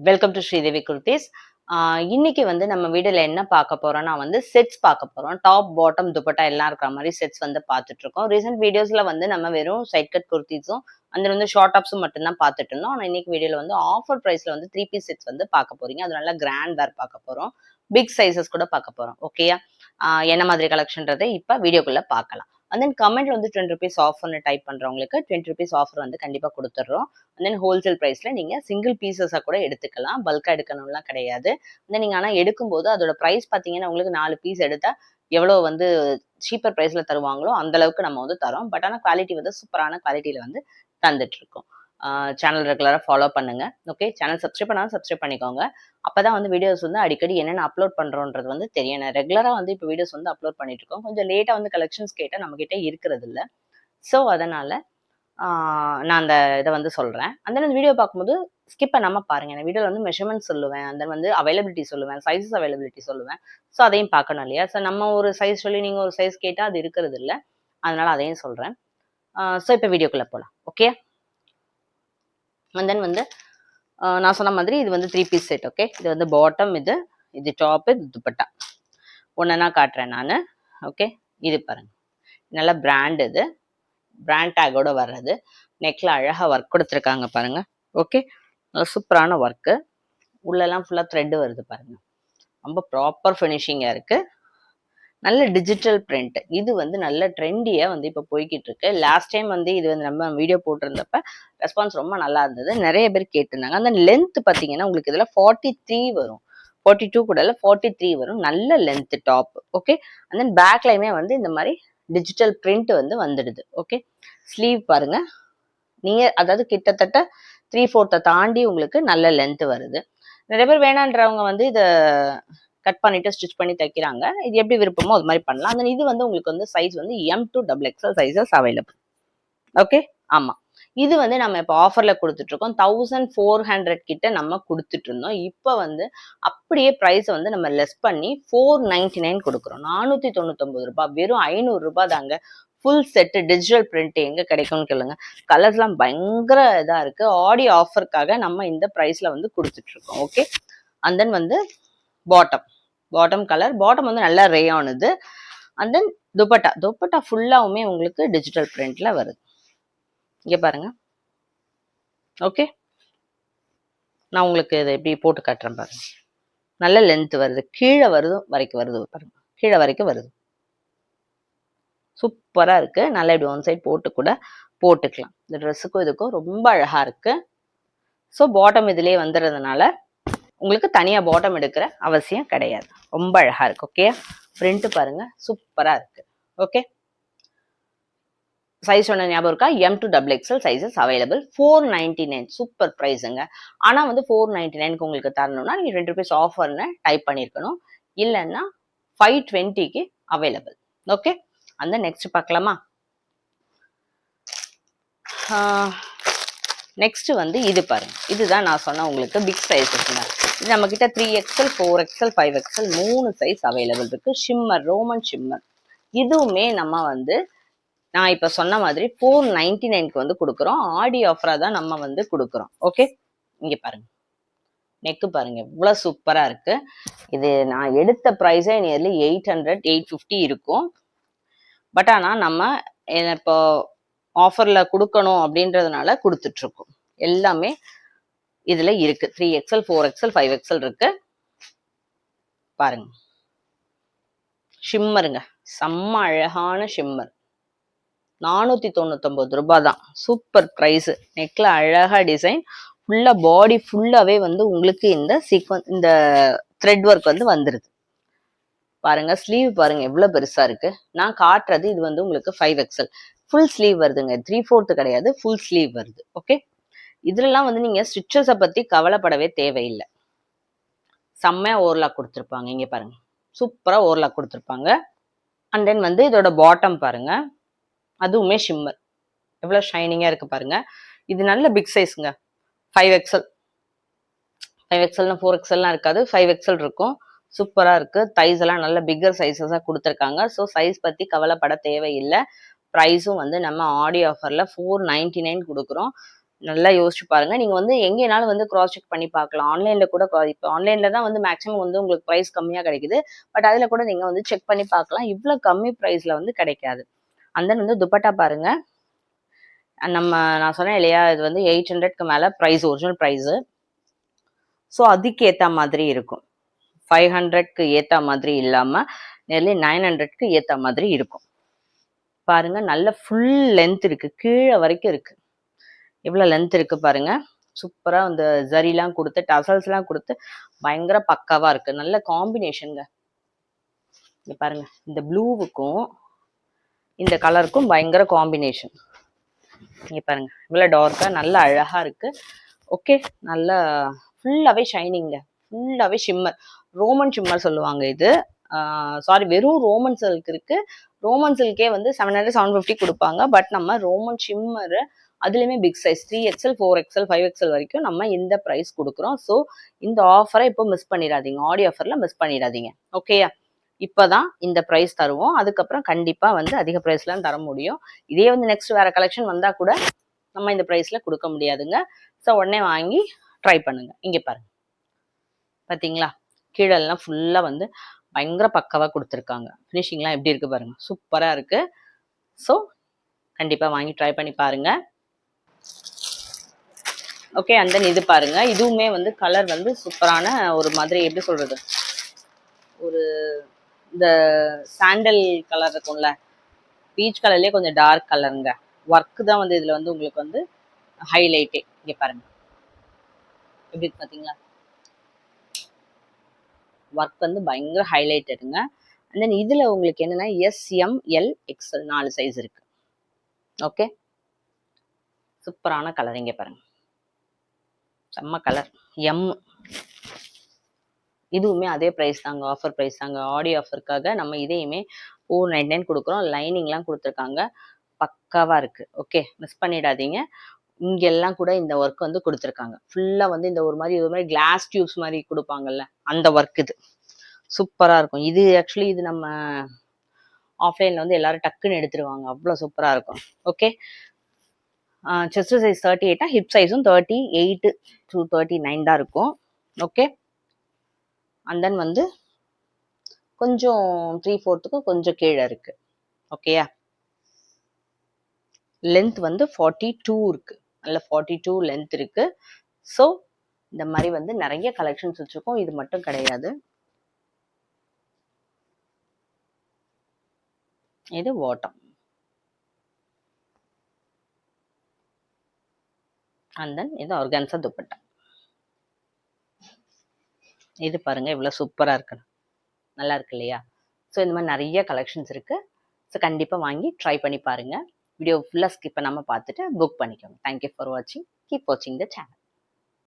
Welcome to Sridevi kurtis. இன்னைக்கு வந்து நம்ம வீடியோல என்ன பார்க்க போறோம்னா வந்து செட்ஸ் பார்க்க போறோம். டாப் பாட்டம் துப்பட்டா எல்லாம் இருக்கிற மாதிரி செட்ஸ் வந்து பார்த்துட்டு இருக்கோம். ரீசெண்ட் வீடியோஸ்ல வந்து நம்ம வெறும் சைட் கட் குர்த்திஸும் அந்த வந்து ஷார்ட் டாப்ஸும் மட்டும்தான் பார்த்துட்டு இருந்தோம். ஆனால் இன்னைக்கு வீடியோல வந்து ஆஃபர் பிரைஸ்ல வந்து 3 பீஸ் செட்ஸ் வந்து பார்க்க போறீங்க. அது நல்லா கிராண்ட் வேர் பார்க்க போறோம். பிக் சைசஸ் கூட பார்க்க போறோம். ஓகேயா? என்ன மாதிரி கலெக்ஷன்றதை இப்ப வீடியோக்குள்ள பார்க்கலாம். அண்ட் தென் கமெண்ட்ல வந்து 20 rupees ஆஃபர்னு டைப் பண்றவங்களுக்கு 20 rupees ஆஃபர் வந்து கண்டிப்பா கொடுத்துட்றோம். அண்ட் தென் ஹோல்சேல் பிரைஸ்ல நீங்க சிங்கிள் பீசஸா கூட எடுத்துக்கலாம். பல்கா எடுக்கணும்லாம் கிடையாது. தென் நீங்க ஆனா எடுக்கும்போது அதோட பிரைஸ் பாத்தீங்கன்னா உங்களுக்கு 4 பீஸ் எடுத்தா எவ்வளவு வந்து சீப்பர் பிரைஸ்ல தருவாங்களோ அந்த அளவுக்கு நம்ம வந்து தரோம். பட் ஆனா குவாலிட்டி வந்து சூப்பரான குவாலிட்டியில வந்து தந்துட்டு இருக்கோம். சேனல் ரெகுலரா ஃபாலோ பண்ணுங்க. ஓகே, சேனல் சப்ஸ்கிரைப் பண்ணாலும் சப்ஸ்கிரைப் பண்ணிக்கோங்க. அப்பதான் வந்து வீடியோஸ் வந்து அடிக்கடி என்னென்ன அப்லோட் பண்றோன்றது வந்து தெரியும். ரெகுலரா வந்து இப்போ வீடியோஸ் வந்து அப்லோட் பண்ணிட்டு இருக்கோம். கொஞ்சம் லேட்டா வந்து கலெக்ஷன்ஸ் கேட்டா நம்ம கிட்ட இருக்கிறது இல்ல. ஸோ அதனால நான் அந்த இதை வந்து சொல்றேன். அந்த வீடியோ பார்க்கும்போது ஸ்கிப் பண்ணாம பாருங்க. நான் வீடியோல வந்து மெஷர்மெண்ட் சொல்லுவேன், அந்த வந்து அவைலபிலிட்டி சொல்லுவேன், சைஸஸ் அவைலபிலிட்டி சொல்லுவேன். ஸோ அதையும் பார்க்கணும் இல்லையா? ஸோ நம்ம ஒரு சைஸ் சொல்லி நீங்க ஒரு சைஸ் கேட்டா அது இருக்கிறது இல்ல. அதனால அதையும் சொல்றேன். ஸோ இப்போ வீடியோக்குள்ள போலாம். ஓகே, அண்ட் தென் வந்து நான் சொன்ன மாதிரி இது வந்து 3 பீஸ் செட். ஓகே, இது வந்து பாட்டம், இது டாப், இது துப்பட்டா. ஒன்னா காட்டுறேன் நான். ஓகே, இது பாருங்க, நல்ல பிராண்ட், இது பிராண்ட் டேக்கோட வர்றது. நெக்ல அழகா ஒர்க் கொடுத்துருக்காங்க பாருங்க. ஓகே, சூப்பரான ஒர்க்கு. உள்ளெல்லாம் ஃபுல்லா த்ரெட் வருது பாருங்க. ரொம்ப ப்ராப்பர் ஃபினிஷிங்கா இருக்கு. நல்ல டிஜிட்டல் பிரிண்ட். இது வந்து நல்ல ட்ரெண்டியா வந்து இப்போ போய்கிட்டு இருக்கு. லாஸ்ட் டைம் வந்து இது வந்து நம்ம வீடியோ போட்டிருந்தப்ப ரெஸ்பான்ஸ் ரொம்ப நல்லா இருந்தது. நிறைய பேர் கேட்டிருந்தாங்க. அந்த லென்த் பார்த்தீங்கன்னா உங்களுக்கு இதில் 43 வரும். 42 கூட இல்லை, 43 வரும். நல்ல length top. Okay, and then பேக்லையுமே வந்து இந்த மாதிரி டிஜிட்டல் பிரிண்ட் வந்து வந்துடுது. ஓகே, ஸ்லீவ் பாருங்க, நீங்க அதாவது கிட்டத்தட்ட 3/4 தாண்டி உங்களுக்கு நல்ல லென்த் வருது. நிறைய பேர் வேணான்றவங்க வந்து இதை கட் பண்ணிட்டு ஸ்டிச் பண்ணி தைக்கிறாங்க. இது எப்படி விருப்பமோ அது மாதிரி பண்ணலாம். அந்த இது வந்து உங்களுக்கு வந்து சைஸ் வந்து M to XXL sizes available. Okay, ஆமா, இது வந்து நம்ம இப்போ ஆஃபர்ல கொடுத்துட்டு இருக்கோம். 1400 கிட்ட நம்ம கொடுத்துட்டு இருந்தோம். இப்போ வந்து அப்படியே பிரைஸ் வந்து நம்ம லெஸ் பண்ணி 499 கொடுக்குறோம். 499 ரூபாய், வெறும் 500 ரூபாய் தாங்க. ஃபுல் செட் டிஜிட்டல் பிரிண்ட் எங்க கிடைக்கும்னு கேளுங்க. கலர்ஸ் எல்லாம் பயங்கர இதா இருக்கு. ஆடி ஆஃபருக்காக நம்ம இந்த பிரைஸ்ல வந்து கொடுத்துட்டு இருக்கோம். ஓகே, அண்ட் தென் வந்து பாட்டம் கலர், பாட்டம் வந்து நல்லா ரேயான் இது. அண்ட் தென் துப்பட்டா ஃபுல்லாவுமே உங்களுக்கு டிஜிட்டல் பிரிண்ட்ல வருது. இங்க பாருங்க. ஓகே, நான் உங்களுக்கு இதை எப்படி போட்டு காட்டுறேன் பாருங்க. நல்ல லென்த் வருது, கீழே வரைக்கும் வருது பாருங்க. கீழே வரைக்கும் வருது. சூப்பரா இருக்கு. நல்லா இப்படி ஒன் சைட் போட்டு கூட போட்டுக்கலாம். இந்த ட்ரெஸ்ஸுக்கும் இதுக்கும் ரொம்ப அழகா இருக்கு. ஸோ பாட்டம் இதுலயே வந்துடுறதுனால உங்களுக்கு தனியா பாட்டம் எடுக்கிற அவசியம் கிடையாது. ரொம்ப அழகா இருக்கு. ஓகே, பிரிண்ட் பாருங்க, சூப்பரா இருக்கு. ஓகே, சைஸ் ஒன்று ஞாபகம் இருக்கா? M to XXL sizes available. 499 super ப்ரைஸுங்க. ஆனால் வந்து 499 உங்களுக்கு தரணும்னா நீங்கள் 2 rupees ஆஃபர்னு டைப் பண்ணியிருக்கணும். இல்லைன்னா 520 அவைலபிள். ஓகே, அந்த நெக்ஸ்ட் பார்க்கலாமா? நெக்ஸ்ட் வந்து இது பாருங்க. இதுதான் நான் சொன்ன உங்களுக்கு பிக் சைஸஸ்ங்க. இது நம்ம கிட்ட 3XL, 4XL, 5XL 3 size available இருக்கு. Shimmer, Roman shimmer. இதுவுமே நம்ம வந்து நான் இப்ப சொன்ன மாதிரி 499 வந்து கொடுக்குறோம். ஆடி ஆஃபரா தான் நம்ம வந்து கொடுக்குறோம். ஓகே, இங்க பாருங்க, நெக்கு பாருங்க இவ்வளவு சூப்பரா இருக்கு. இது நான் எடுத்த ப்ரைஸே நியர்லி 800, 850 இருக்கும். பட் ஆனா நம்ம இப்போ ஆஃபர்ல கொடுக்கணும் அப்படின்றதுனால கொடுத்துட்டு இருக்கோம். எல்லாமே இதுல இருக்கு. 3XL, 4XL, 5XL இருக்கு. பாருங்க, ஷிம்மருங்க, செம்ம அழகான ஷிம்மர். 499 ரூபாய் தான். Super price. நெக்ல அழகா டிசைன், ஃபுல்லா பாடி ஃபுல்லாவே வந்து உங்களுக்கு இந்த சீக்வன்ஸ், இந்த த்ரெட் ஒர்க் வந்து வந்துருது பாருங்க. ஸ்லீவ் பாருங்க எவ்வளவு பெருசா இருக்கு. நான் காட்டுறது இது வந்து உங்களுக்கு 5XL ஃபுல் ஸ்லீவ் வருதுங்க. 3/4 கிடையாது, ஃபுல் ஸ்லீவ் வருது. ஓகே, இதுலலாம் வந்து நீங்க ஸ்டிச்சஸை பத்தி கவலைப்படவே தேவையில்லை. செம்மையா ஓவர்லாக் கொடுத்துருப்பாங்க. இங்க பாருங்க, சூப்பரா ஓவர்லாக் கொடுத்துருப்பாங்க. அண்ட் தென் வந்து இதோட பாட்டம் பாருங்க, அதுவுமே ஷிம்மர் எவ்வளவு ஷைனிங்கா இருக்கு பாருங்க. இது நல்ல பிக் சைஸ்ங்க. 5XL 4XLலாம் இருக்காது, 5XL இருக்கும். சூப்பரா இருக்கு. தைஸ் எல்லாம் நல்ல பிக்கர் சைஸஸா கொடுத்துருக்காங்க. ஸோ சைஸ் பத்தி கவலைப்பட தேவையில்லை. ப்ரைஸும் வந்து நம்ம ஆடி ஆஃபர்ல 499 கொடுக்குறோம். நல்லா யோசிச்சு பாருங்க. நீங்க வந்து எங்கேனாலும் வந்து கிராஸ் செக் பண்ணி பார்க்கலாம். ஆன்லைன்ல கூட இப்ப ஆன்லைன்ல தான் வந்து மேக்ஸிமம் வந்து உங்களுக்கு பிரைஸ் கம்மியா கிடைக்குது. பட் அதுல கூட நீங்க வந்து செக் பண்ணி பார்க்கலாம். இவ்ளோ கம்மி பிரைஸ்ல வந்து கிடைக்காது. அண்ட் தென் வந்து துப்பட்டா பாருங்க. நான் சொன்னேன் இல்லையா? இது வந்து 800க்கு மேல பிரைஸ் ஒரிஜினல் பிரைஸ். ஸோ அதுக்கு ஏத்த மாதிரி இருக்கும். 500க்கு ஏத்த மாதிரி இல்லாம நியர்லி 900க்கு ஏத்த மாதிரி இருக்கும். பாருங்க நல்ல ஃபுல் லென்த் இருக்கு. கீழ வரைக்கும் இருக்கு. எவ்வளோ லென்த் இருக்கு பாருங்க. சூப்பரா அந்த ஜரிலாம் குடுத்து, டசல்ஸ்லாம் குடுத்து பயங்கர பக்காவா இருக்கு. நல்ல காம்பினேஷன்ங்க. இங்க பாருங்க. இந்த ப்ளூவுக்கும், இந்த கலருக்கும் பயங்கர காம்பினேஷன். இங்க பாருங்க. இவ்வளோ டார்க்கா நல்ல அழகா இருக்கு. ஓகே. நல்லா ஃபுல்லாவே ஷைனிங்க. ஃபுல்லாவே ஷிம்மர். ரோமன் ஷிம்மர் சொல்லுவாங்க இது. சாரி வெறும் ரோமன் சில்க் இருக்கு. ரோமன் சில்கே வந்து 700, 750 குடுப்பாங்க. பட் நம்ம ரோமன் ஷிம்மர் அதுலயுமே big size 3XL, 4XL, 5XL வரைக்கும் நம்ம இந்த பிரைஸ் குடுக்குறோம். ஸோ இந்த ஆஃபரை இப்போ மிஸ் பண்ணிடாதீங்க. ஆடி ஆஃபர்ல மிஸ் பண்ணிடாதீங்க. ஓகேயா? இப்பதான் இந்த பிரைஸ் தருவோம். அதுக்கப்புறம் கண்டிப்பா வந்து அதிக பிரைஸ்லாம் தர முடியும். இதே வந்து நெக்ஸ்ட் வேற கலெக்ஷன் வந்தா கூட நம்ம இந்த பிரைஸ்ல கொடுக்க முடியாதுங்க. ஸோ உடனே வாங்கி ட்ரை பண்ணுங்க. இங்க பாருங்க. பாத்தீங்களா? கீழெல்லாம் ஃபுல்லா வந்து பயங்கர பக்காவா கொடுத்துருக்காங்க. ஃபினிஷிங்லாம் எப்படி இருக்கு பாருங்க. சூப்பரா இருக்கு. ஸோ கண்டிப்பா வாங்கி ட்ரை பண்ணி பாருங்க. ஓகே. அண்ட் தென் இது பாருங்க. இதுவுமே வந்து கலர் வந்து சூப்பரான ஒரு மாதிரி எப்படி சொல்றது, ஒரு இந்த சாண்டல் கலர் இருக்கும்ல, பீச் கலர்லயே கொஞ்சம் டார்க் கலருங்க. ஒர்க் தான் வந்து இதுல வந்து உங்களுக்கு வந்து ஹைலைட்டே. இங்க பாருங்க எப்படி இருக்கு பாத்தீங்களா? ஒர்க் வந்து பயங்கர ஹைலைட்டடுங்க. அண்ட் தென் இதுல உங்களுக்கு என்னன்னா SML, XL 4 சைஸ் இருக்கு. ஓகே. சூப்பரான கலர். இங்க பாருங்க. செம்ம கலர். எம். இதுவுமே அதே பிரைஸ் தாங்க. ஆஃபர் பிரைஸ் தாங்க. ஆடி ஆஃபருக்காக நம்ம இதையுமே 499 கொடுக்குறோம். லைனிங்லாம் கொடுத்துருக்காங்க. பக்காவா இருக்கு. ஓகே. மிஸ் பண்ணிடாதீங்க. இங்கெல்லாம் கூட இந்த ஒர்க் வந்து கொடுத்துருக்காங்க. ஃபுல்லா வந்து இந்த ஒரு மாதிரி கிளாஸ் டியூப்ஸ் மாதிரி கொடுப்பாங்கல்ல, அந்த ஒர்க் இது. சூப்பரா இருக்கும். இது ஆக்சுவலி இது நம்ம ஆஃப்லைன்ல வந்து எல்லாரும் டக்குன்னு எடுத்துருவாங்க. அவ்வளோ சூப்பரா இருக்கும். ஓகே. செஸ்ட் சைஸ் 38, ஹிப் சைஸும் 38 to 39 தான் இருக்கும். ஓகே. அண்ட் தென் வந்து கொஞ்சம் 3/4க்கும் கொஞ்சம் கீழே இருக்கு. ஓகேயா? லென்த் வந்து 42 இருக்கு. நல்ல 42 லென்த் இருக்கு. ஸோ இந்த மாதிரி வந்து நிறைய கலெக்ஷன்ஸ் வச்சிருக்கோம். இது மட்டும் கிடையாது. இது பாட்டம். அண்ட் தென் இது ஆர்கான்சா துப்பட்டா. இது பாருங்க இவ்வளவு சூப்பரா இருக்கு. நல்லா இருக்கு இல்லையா? ஸோ இந்த மாதிரி நிறைய கலெக்ஷன்ஸ் இருக்கு. ஸோ கண்டிப்பா வாங்கி ட்ரை பண்ணி பாருங்க. வீடியோ ஃபுல்லா ஸ்கிப் பண்ணாம பார்த்துட்டு புக் பண்ணிக்கோங்க. தேங்க்யூ ஃபார் வாட்சிங். கீப் வாட்சிங் த சேனல்.